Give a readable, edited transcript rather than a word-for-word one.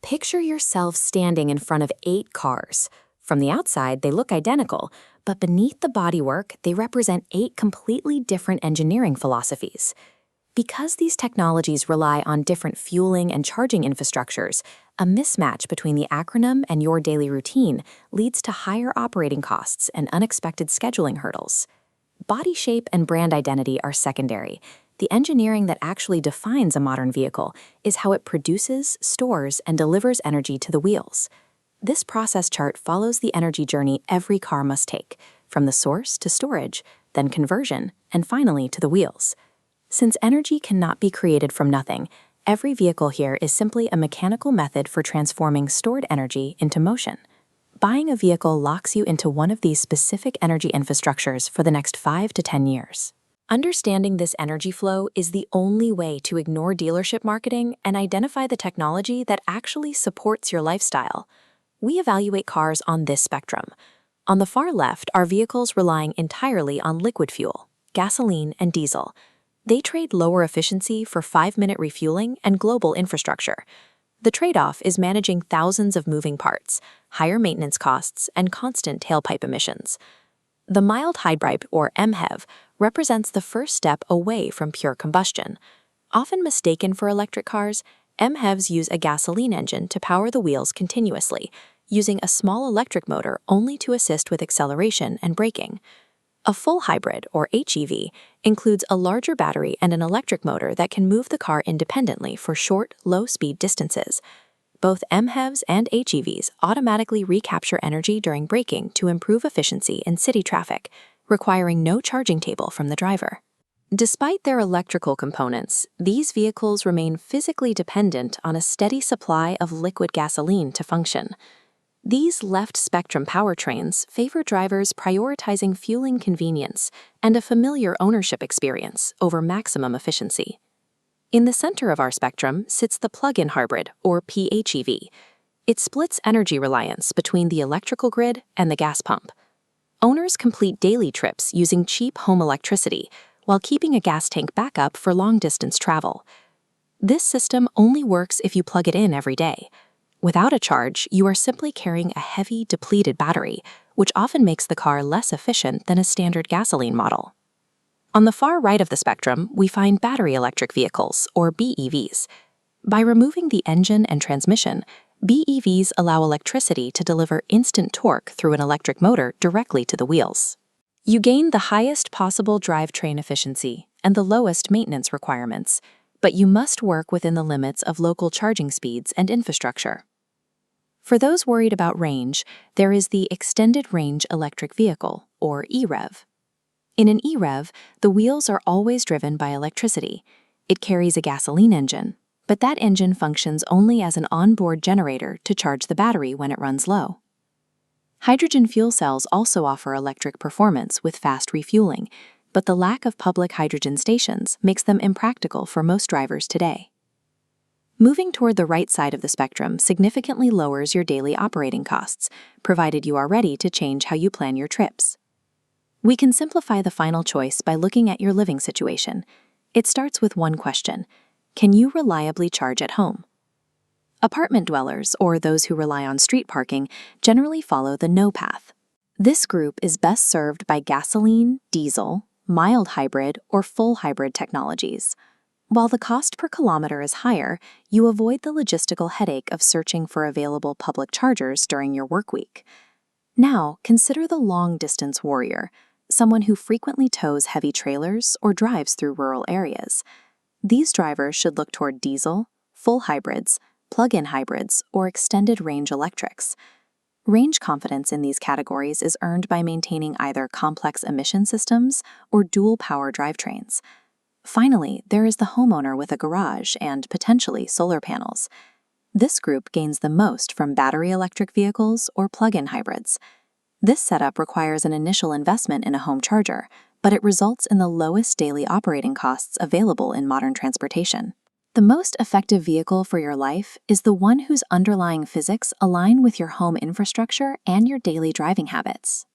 Picture yourself standing in front of 8 cars. From the outside, they look identical, but beneath the bodywork, they represent 8 completely different engineering philosophies. Because these technologies rely on different fueling and charging infrastructures, a mismatch between the acronym and your daily routine leads to higher operating costs and unexpected scheduling hurdles. Body shape and brand identity are secondary. The engineering that actually defines a modern vehicle is how it produces, stores, and delivers energy to the wheels. This process chart follows the energy journey every car must take, from the source to storage, then conversion, and finally to the wheels. Since energy cannot be created from nothing, every vehicle here is simply a mechanical method for transforming stored energy into motion. Buying a vehicle locks you into one of these specific energy infrastructures for the next 5 to 10 years. Understanding this energy flow is the only way to ignore dealership marketing and identify the technology that actually supports your lifestyle. We evaluate cars on this spectrum. On the far left are vehicles relying entirely on liquid fuel, gasoline and diesel. They trade lower efficiency for 5-minute refueling and global infrastructure. The trade-off is managing thousands of moving parts, higher maintenance costs, and constant tailpipe emissions. The mild hybrid, or MHEV, represents the first step away from pure combustion. Often mistaken for electric cars, MHEVs use a gasoline engine to power the wheels continuously, using a small electric motor only to assist with acceleration and braking. A full hybrid, or HEV, includes a larger battery and an electric motor that can move the car independently for short, low-speed distances. Both MHEVs and HEVs automatically recapture energy during braking to improve efficiency in city traffic, requiring no charging table from the driver. Despite their electrical components, these vehicles remain physically dependent on a steady supply of liquid gasoline to function. These left-spectrum powertrains favor drivers prioritizing fueling convenience and a familiar ownership experience over maximum efficiency. In the center of our spectrum sits the plug-in hybrid, or PHEV. It splits energy reliance between the electrical grid and the gas pump. Owners complete daily trips using cheap home electricity while keeping a gas tank backup for long-distance travel. This system only works if you plug it in every day. Without a charge, you are simply carrying a heavy, depleted battery, which often makes the car less efficient than a standard gasoline model. On the far right of the spectrum, we find battery electric vehicles, or BEVs. By removing the engine and transmission, BEVs allow electricity to deliver instant torque through an electric motor directly to the wheels. You gain the highest possible drivetrain efficiency and the lowest maintenance requirements, but you must work within the limits of local charging speeds and infrastructure. For those worried about range, there is the Extended Range Electric Vehicle, or EREV. In an EREV, the wheels are always driven by electricity. It carries a gasoline engine, but that engine functions only as an onboard generator to charge the battery when it runs low. Hydrogen fuel cells also offer electric performance with fast refueling, but the lack of public hydrogen stations makes them impractical for most drivers today. Moving toward the right side of the spectrum significantly lowers your daily operating costs, provided you are ready to change how you plan your trips. We can simplify the final choice by looking at your living situation. It starts with one question: can you reliably charge at home? Apartment dwellers, or those who rely on street parking, generally follow the no path. This group is best served by gasoline, diesel, mild hybrid, or full hybrid technologies. While the cost per kilometer is higher, you avoid the logistical headache of searching for available public chargers during your work week. Now, consider the long-distance warrior, someone who frequently tows heavy trailers or drives through rural areas. These drivers should look toward diesel, full hybrids, plug-in hybrids, or extended-range electrics. Range confidence in these categories is earned by maintaining either complex emission systems or dual-power drivetrains. Finally, there is the homeowner with a garage and, potentially, solar panels. This group gains the most from battery electric vehicles or plug-in hybrids. This setup requires an initial investment in a home charger, but it results in the lowest daily operating costs available in modern transportation. The most effective vehicle for your life is the one whose underlying physics align with your home infrastructure and your daily driving habits.